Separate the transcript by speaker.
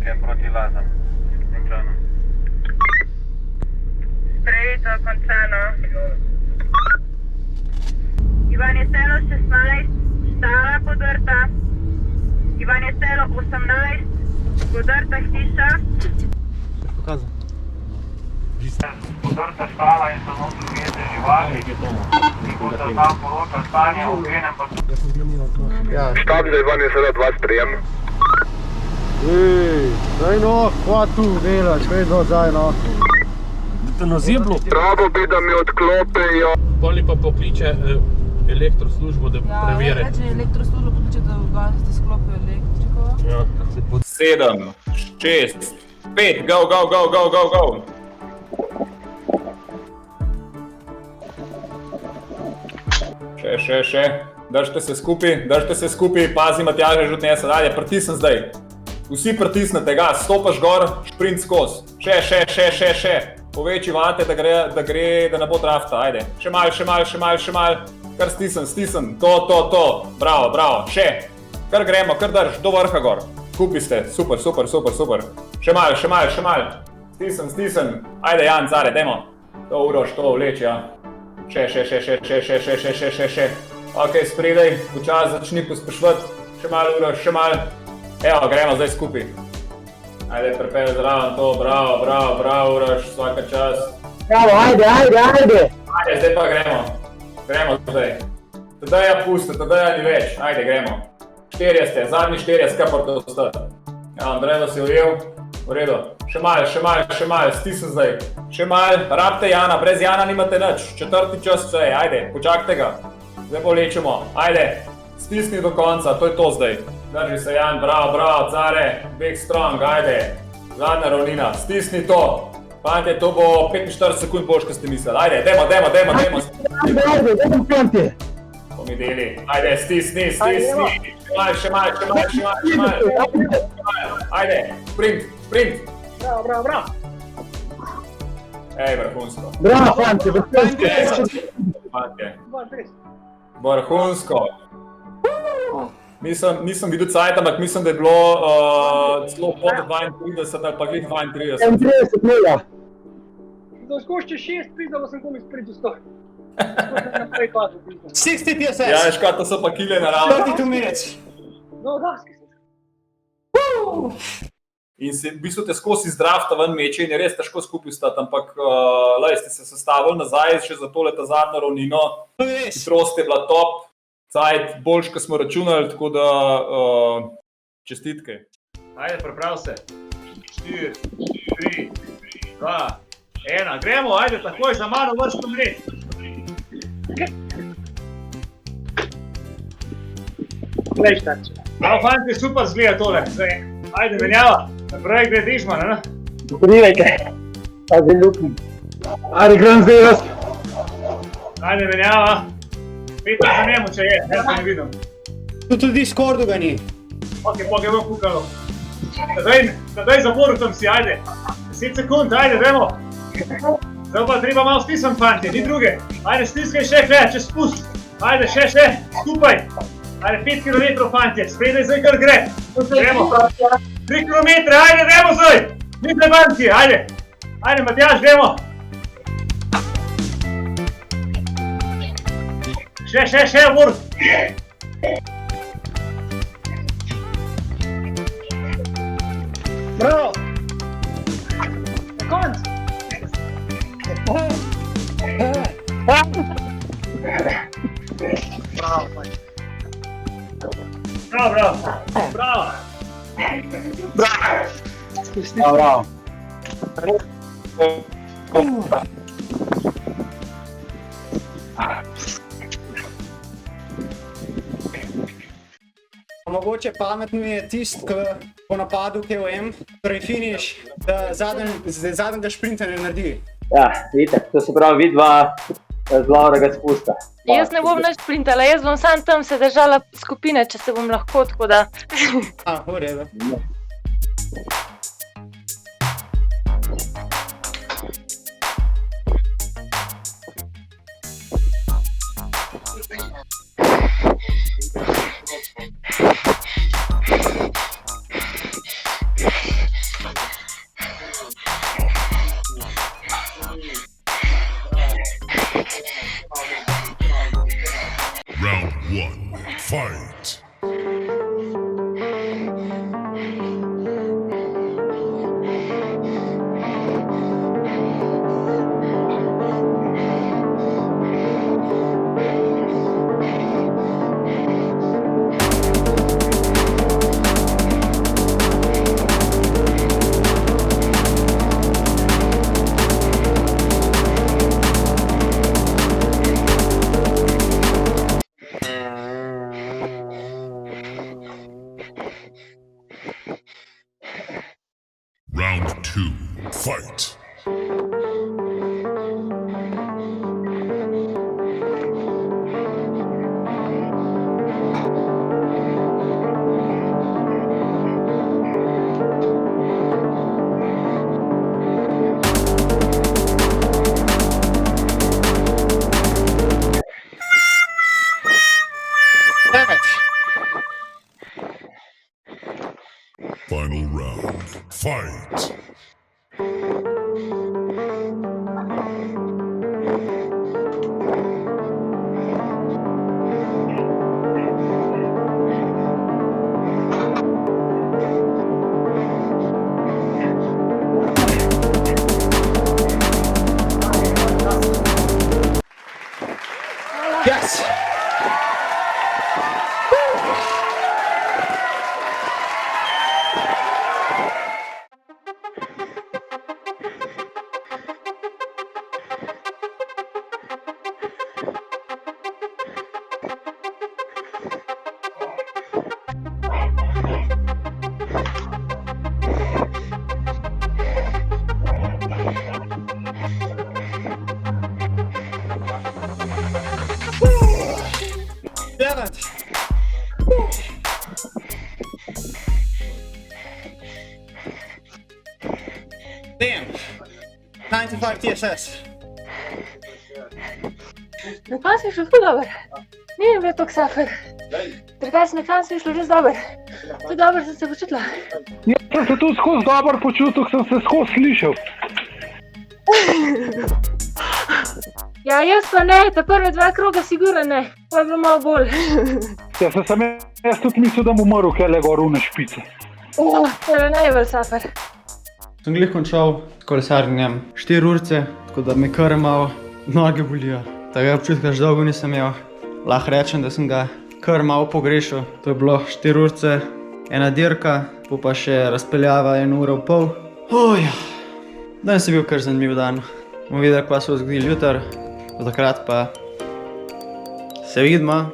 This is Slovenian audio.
Speaker 1: je proti Lazam. Končano.
Speaker 2: Sprejeto, končano. Ivan je selo 16, stara podrta. Ivan je selo 18, podrta hiša.
Speaker 3: Pokazal.
Speaker 1: Podrta štala in samo drugete živali. Nikoli da tam poroča stanje, ogrenem pa...
Speaker 4: Štab za Ivan je selo 20, prijem.
Speaker 3: Daj no, kva tu delaš, vedno zdaj no.
Speaker 5: Da te nazeblo.
Speaker 4: Rabo bi, da mi odklopijo.
Speaker 5: Poli pa pokliče elektroslužbo, da preveri.
Speaker 6: Ja, reče elektroslužbo pokliče, da ugasite sklopijo elektriko.
Speaker 5: Ja.
Speaker 7: 7, 6, 5, go, go, go, go, go, go. Še. Držite se skupaj, pazi Matjaža že odnese, dajde, pritisnem zdaj. Vsi pritisnete, gas, stopaš gor, šprint skozi. Še. Povečji vate, da ne bo drafta, ajde. Še mal, kar stisnem, to. Bravo, še. Kar gremo, kar drž, do vrha gor. Skupaj ste, super. Še mal. Stisnem, ajde Jan, Zare, dajmo. To Uroš, to vleči, ja. Še. Ok, spredaj, počas začni pospešvati. Še malo, Uroš, še malo. Evo, gremo zdaj skupaj. Ajde, prepelj zraven to, bravo, Uroš, vsaka čas.
Speaker 3: Bravo, ajde.
Speaker 7: Ajde, zdaj pa gremo. Gremo zdaj. Tadej ja puste, tadej ja ni več. Ajde, gremo. 4 ste, zadnji 4 skapar to ostati. Ja, Andrej, da si ujel. V redu. Še mal, stisnem zdaj. Še mal, rabite Jana, brez Jana nimate nič. 4. čas vse, ajde, počakajte ga. Zdaj polečemo, ajde. Stisni do konca, to je to zdaj. Drži se Jan, bravo, Zare, big strong, ajde. Zadnja ravnina, stisni to. Fantje, to bo 45 sekund boš, ko ste mislili. Ajde, dajmo.
Speaker 3: Ajde, fantje.
Speaker 7: To mi deli. Ajde, stisni. Še mal. Ajde, sprint.
Speaker 3: Bravo.
Speaker 7: Ej, vrhunsko.
Speaker 3: Bravo, fantje,
Speaker 7: Vrhunsko. Nisem videl cajt, ampak mislim, da je bilo celo pod 32 ali pa glih 32.
Speaker 3: 31 mila.
Speaker 8: Da skošče 6 pridalo sem komi spridu 100.
Speaker 3: 60 PSS.
Speaker 7: Ja, veš kaj, to so pa kile naravno.
Speaker 3: 32 minutes.
Speaker 8: No, daski sem.
Speaker 7: In se v bistvu te skozi iz drafta ven meče in je res težko skupaj stati, ampak ste se sestavili nazaj še za tole ta zadnjo ravnino. Hitrost je bila top, cajt boljš, ko smo računali, tako da čestitke. Ajde, priprav se. 4, 3, 2, 1, gremo, ajde, takoj za mano vrsto mret.
Speaker 8: Glej štarče.
Speaker 7: Prav, fanti, super zgleda tole. Ajde, menjava. Naprej gre Dižman, ne?
Speaker 3: Privajte. Ajde, lukni. Ajde, grem zdaj jaz.
Speaker 7: Ajde, menjava. Peter za njemu, če je, jaz ga ne vidim.
Speaker 3: Tu tudi Discordu ga ni.
Speaker 7: Ok, pogaj bom kukalo. Tadej zaporu tam si, ajde. 10 sekund, ajde, dajmo. Zdaj pa treba malo stisniti, fanti, ni druge. Ajde, stiskaj še, če spust. Ajde, še, skupaj. Ajde, 5 km, fantje, spredaj zdaj kar gre. Gremo. 3 km, ajde, gremo zdaj. Ni trebanci, ajde. Ajde, Matjaž, gremo. Še, Vurt.
Speaker 8: Bravo. Na konc. Bravo, fajn.
Speaker 7: Bravo.
Speaker 3: Mogoče pametno je tist, ko po napadu KOM, torej finiš, da zadnjega šprinta ne naredi.
Speaker 9: Ja, vidite, to se pravi vidva z glavnega spusta.
Speaker 10: Jaz ne bom nič sprintala, jaz bom sam tam se držala skupine, če se bom lahko, tako da.
Speaker 3: V redu.
Speaker 11: Fight. Round 2. Fight. Final round. Fight.
Speaker 3: Yes! Seventh. Damn. 95 TSS.
Speaker 10: Na koncu je šlo ful dobro. Ni mi bil toliko safer. Drugače na koncu je šlo res dobro. Ful dobro sem se počutila.
Speaker 8: Jaz sem se tudi skozi dobro počutil, sem se skozi slišal.
Speaker 10: Ja, jaz pa ne, ta prve 2 kroga sigurno ne. Pa je bilo malo bolj.
Speaker 8: Ja, sem jaz tudi mislil, da mu umrl, kaj le gor une špice.
Speaker 10: To je najbolj safer.
Speaker 3: Sem glih končal s kolesarjenjem 4 urce, tako da me kar malo noge bolijo. Tega občutka že dolgo nisem imel. Lahko rečem, da sem ga kar malo pogrešal. To je bilo 4 urce, ena dirka, pa še razpeljava 1 uro in pol. Ja. Danes je bil kar zanimiv dan. Bomo videli, kaj se bo zgodilo jutri. Do takrat pa se vidimo.